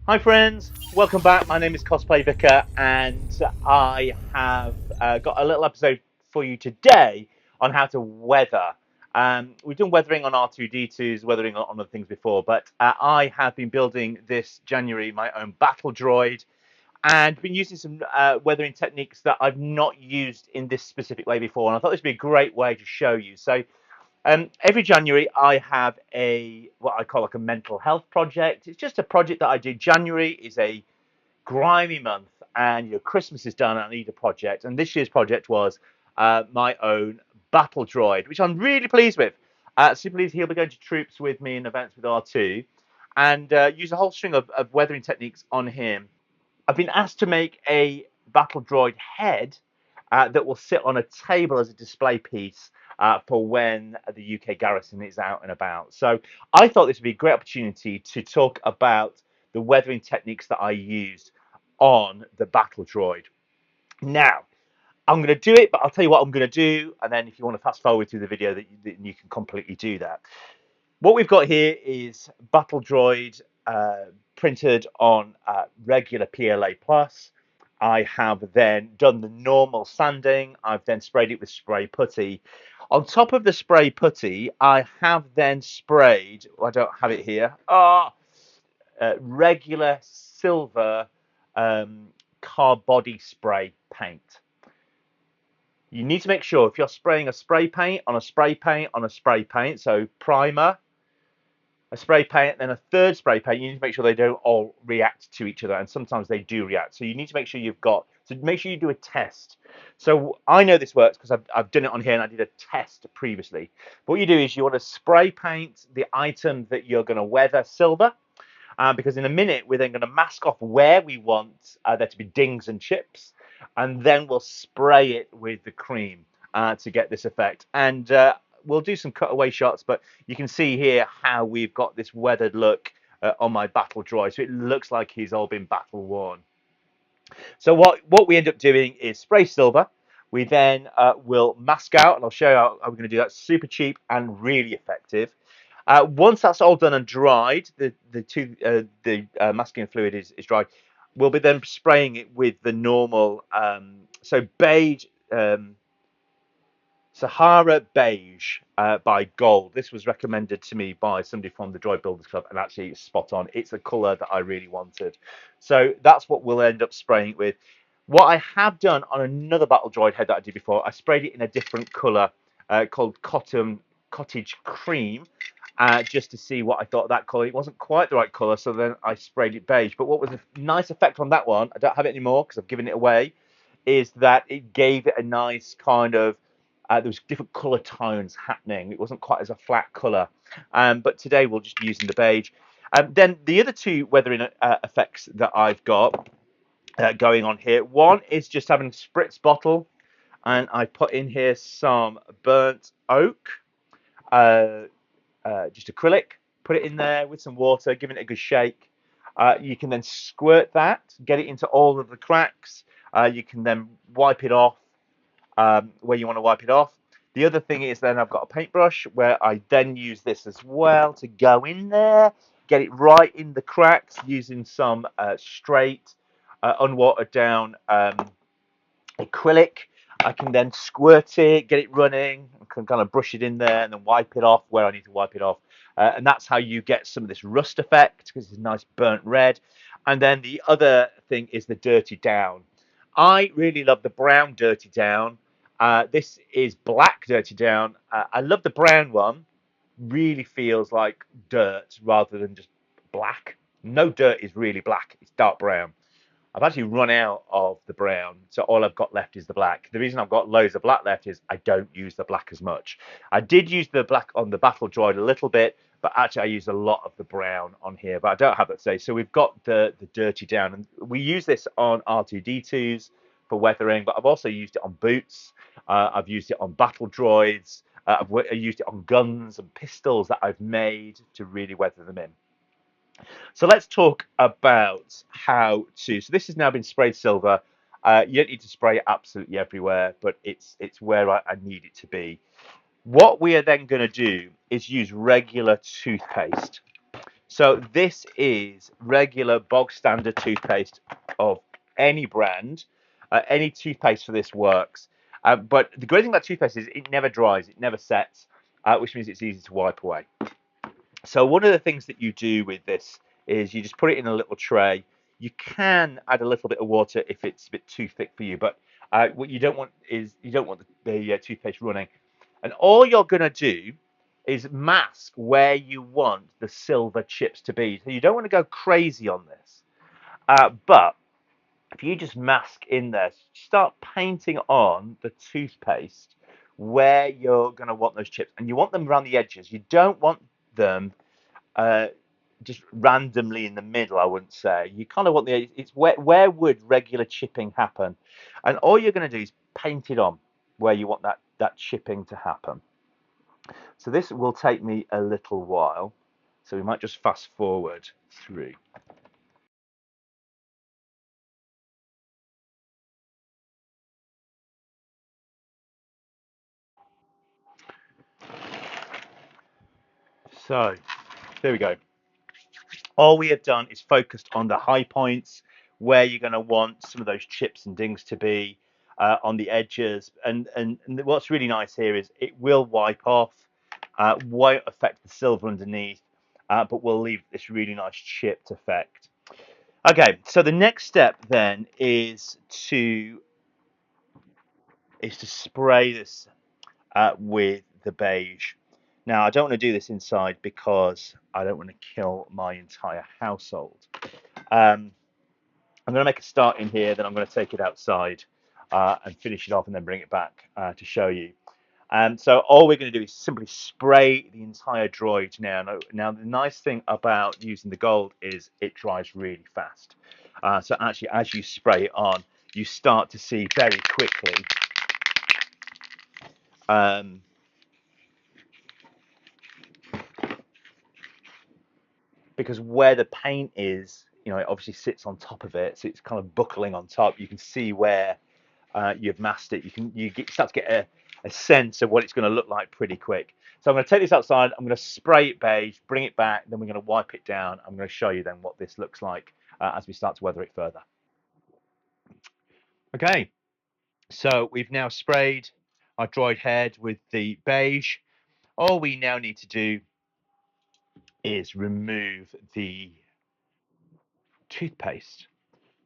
Hi friends, welcome back. My name is Cosplay Vicar and I have got a little episode for you today on how to weather. We've done weathering on R2-D2s, weathering on other things before, but I have been building this January my own Battle Droid and been using some weathering techniques that I've not used in this specific way before, and I thought this would be a great way to show you. So every January, I have a what I call like a mental health project. It's just a project that I do. January is a grimy month, and Christmas is done. And I need a project, and this year's project was my own Battle Droid, which I'm really pleased with. Super pleased he'll be going to troops with me in events with R2, and use a whole string of weathering techniques on him. I've been asked to make a Battle Droid head that will sit on a table as a display piece for when the UK garrison is out and about. So I thought this would be a great opportunity to talk about the weathering techniques that I used on the Battle Droid. Now, I'm going to do it, but I'll tell you what I'm going to do, and then if you want to fast forward through the video, that you can completely do that. What we've got here is Battle Droid printed on regular PLA Plus. I have then done the normal sanding. I've then sprayed it with spray putty. On top of the spray putty, I have then sprayed, I don't have it here, regular silver car body spray paint. You need to make sure if you're spraying a spray paint on a spray paint on a spray paint, so primer, a spray paint, then a third spray paint, you need to make sure they don't all react to each other, and sometimes they do react. So you need to make sure make sure you do a test. So I know this works because I've done it on here and I did a test previously. But what you do is you want to spray paint the item that you're going to weather silver, because in a minute we're then going to mask off where we want there to be dings and chips, and then we'll spray it with the cream to get this effect. And we'll do some cutaway shots, but you can see here how we've got this weathered look on my Battle Droid. So it looks like he's all been battle worn. So what we end up doing is spray silver. We then will mask out, and I'll show you how we're going to do that. Super cheap and really effective. Once that's all done and dried, the masking fluid is dried. We'll be then spraying it with the normal, so beige. Sahara Beige by Gold. This was recommended to me by somebody from the Droid Builders Club, and actually it's spot on. It's a colour that I really wanted. So that's what we'll end up spraying it with. What I have done on another Battle Droid head that I did before, I sprayed it in a different colour called Cottage Cream, just to see what I thought of that colour. It wasn't quite the right colour, so then I sprayed it beige. But what was a nice effect on that one, I don't have it anymore because I've given it away, is that it gave it a nice kind of there was different colour tones happening. It wasn't quite as a flat colour. But today we'll just be using the beige. Then the other two weathering effects that I've got going on here. One is just having a spritz bottle, and I put in here some burnt oak, just acrylic. Put it in there with some water, giving it a good shake. You can then squirt that, get it into all of the cracks. You can then wipe it off where you want to wipe it off. The other thing is then I've got a paintbrush where I then use this as well to go in there, get it right in the cracks using some straight, unwatered down acrylic. I can then squirt it, get it running, I can kind of brush it in there and then wipe it off where I need to wipe it off. And that's how you get some of this rust effect, because it's a nice burnt red. And then the other thing is the dirty down. I really love the brown dirty down. This is black dirty down. I love the brown one. Really feels like dirt rather than just black. No dirt is really black. It's dark brown. I've actually run out of the brown, so all I've got left is the black. The reason I've got loads of black left is I don't use the black as much. I did use the black on the Battle Droid a little bit, but actually I used a lot of the brown on here, but I don't have that today. So we've got the dirty down, and we use this on R2-D2s for weathering, but I've also used it on boots. I've used it on Battle Droids. I've used it on guns and pistols that I've made to really weather them in. So let's talk about how to. So this has now been sprayed silver. You don't need to spray it absolutely everywhere, but it's where I need it to be. What we are then going to do is use regular toothpaste. So this is regular bog standard toothpaste of any brand. Any toothpaste for this works. But the great thing about toothpaste is it never dries, it never sets, which means it's easy to wipe away. So one of the things that you do with this is you just put it in a little tray. You can add a little bit of water if it's a bit too thick for you, but what you don't want is you don't want the toothpaste running. And all you're going to do is mask where you want the silver chips to be. So you don't want to go crazy on this. But if you just mask in there, start painting on the toothpaste where you're going to want those chips. And you want them around the edges. You don't want them uh, just randomly in the middle, I wouldn't say. You kind of want it's where would regular chipping happen? And all you're going to do is paint it on where you want that chipping to happen. So this will take me a little while. So we might just fast forward through. So there we go. All we have done is focused on the high points where you're going to want some of those chips and dings to be on the edges. And what's really nice here is it will wipe off, won't affect the silver underneath, but will leave this really nice chipped effect. Okay, so the next step then is to spray this with the beige. Now, I don't want to do this inside because I don't want to kill my entire household. Um, I'm going to make a start in here, then I'm going to take it outside and finish it off and then bring it back to show you. So all we're going to do is simply spray the entire droid now. Now, the nice thing about using the gold is it dries really fast. So actually, as you spray it on, you start to see very quickly because where the paint is, it obviously sits on top of it, so it's kind of buckling on top. You can see where you've masked it. Start to get a sense of what it's going to look like pretty quick. So I'm going to take this outside. I'm going to spray it beige, bring it back, then we're going to wipe it down. I'm going to show you then what this looks like as we start to weather it further. Okay, so we've now sprayed our droid head with the beige. All we now need to do is remove the toothpaste.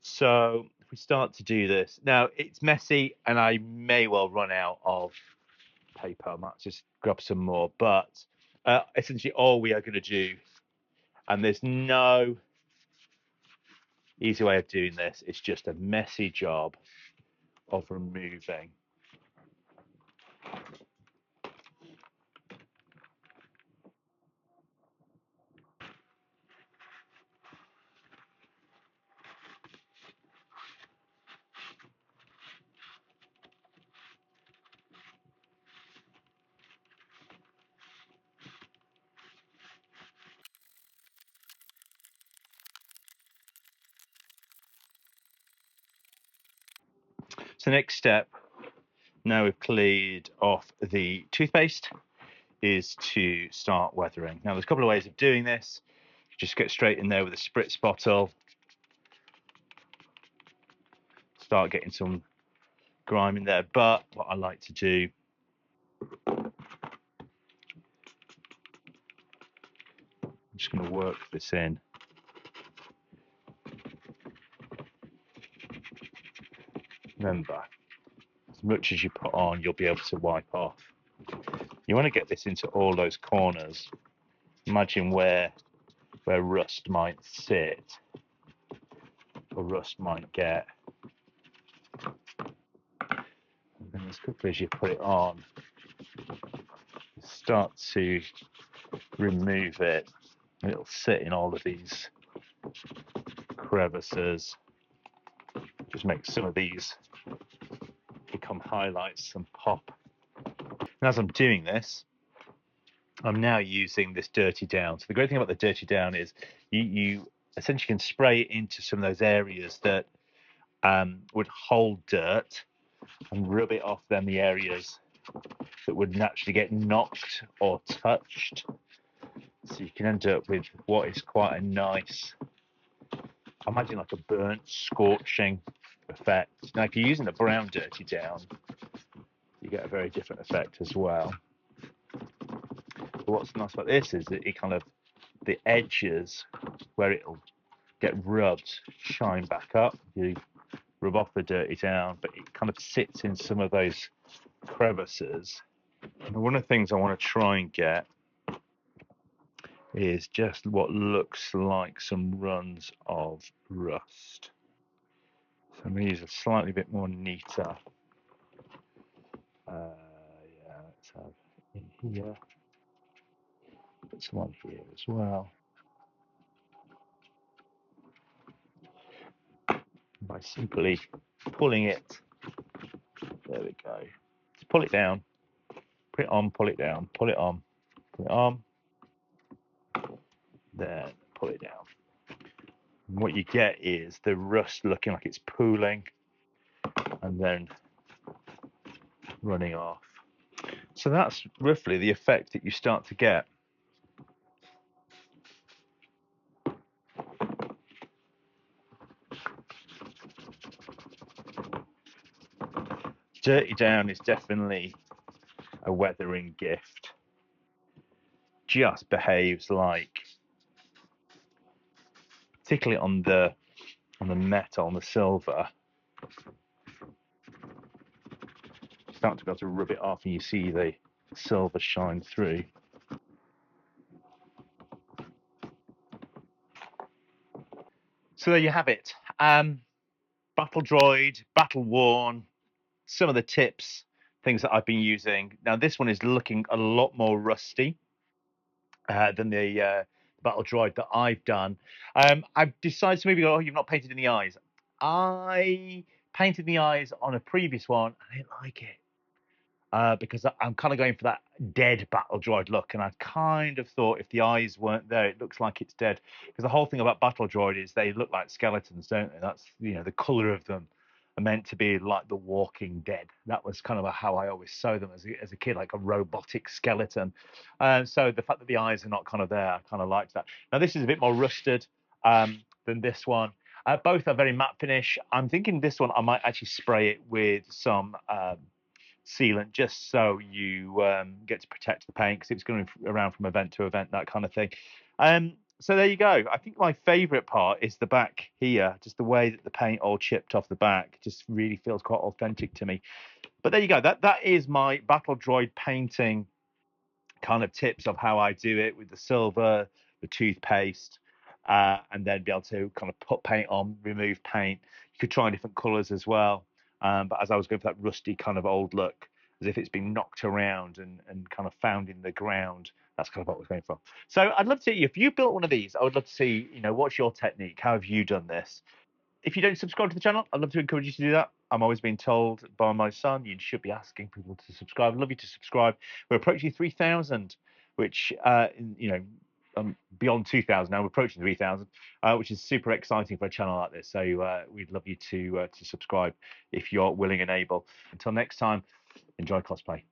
So if we start to do this, now it's messy and I may well run out of paper. I might just grab some more, but essentially all we are going to do, and there's no easy way of doing this, it's just a messy job of removing. So next step, now we've cleared off the toothpaste, is to start weathering. Now there's a couple of ways of doing this. Just get straight in there with a spritz bottle, start getting some grime in there, but what I like to do I'm just going to work this in. Remember, as much as you put on, you'll be able to wipe off. You want to get this into all those corners. Imagine where rust might sit or rust might get. And then as quickly as you put it on, start to remove it. It'll sit in all of these crevices. Just make some of these become highlights and pop. And as I'm doing this, I'm now using this dirty down. So the great thing about the dirty down is you essentially can spray it into some of those areas that would hold dirt and rub it off then the areas that would naturally get knocked or touched. So you can end up with what is quite a nice, I imagine like a burnt, scorching effect. Now, if you're using a brown dirty down, you get a very different effect as well. But what's nice about this is that it kind of, the edges where it'll get rubbed shine back up. You rub off the dirty down, but it kind of sits in some of those crevices. And one of the things I want to try and get is just what looks like some runs of rust. So I'm going to use a slightly bit more neater. Yeah, let's have in here. Put some on here as well. By simply pulling it, there we go. Just pull it down, put it on, pull it down, pull it on, put it on, then pull it down. And what you get is the rust looking like it's pooling and then running off. So that's roughly the effect that you start to get. Dirty down is definitely a weathering gift. Just behaves like, particularly on the metal, on the silver, start to be able to rub it off and you see the silver shine through. So there you have it. Battle Droid, Battle Worn, some of the tips, things that I've been using. Now this one is looking a lot more rusty than the Battle Droid that I've done. I've decided to maybe go, oh, you've not painted in the eyes. I painted the eyes on a previous one. I didn't like it. Because I'm kind of going for that dead Battle Droid look, and I kind of thought if the eyes weren't there, it looks like it's dead. Because the whole thing about Battle Droid is they look like skeletons, don't they? That's, you know, the colour of them are meant to be like the Walking Dead. That was kind of how I always saw them as a kid, like a robotic skeleton. So the fact that the eyes are not kind of there, I kind of liked that. Now this is a bit more rusted than this one. Both are very matte finish. I'm thinking this one I might actually spray it with some sealant just so you get to protect the paint because it's going around from event to event, that kind of thing. So there you go. I think my favorite part is the back here, just the way that the paint all chipped off the back just really feels quite authentic to me. But there you go. That is my Battle Droid painting kind of tips of how I do it with the silver, the toothpaste, and then be able to kind of put paint on, remove paint. You could try different colors as well. But as I was going for that rusty kind of old look, as if it's been knocked around and kind of found in the ground, that's kind of what I was going for. So I'd love to see, if you built one of these, I would love to see, you know, what's your technique? How have you done this? If you don't subscribe to the channel, I'd love to encourage you to do that. I'm always being told by my son, you should be asking people to subscribe. I'd love you to subscribe. We're approaching 3,000, which, you know, beyond 2,000 now. We're approaching 3,000, which is super exciting for a channel like this. So we'd love you to subscribe if you're willing and able. Until next time, enjoy cosplay.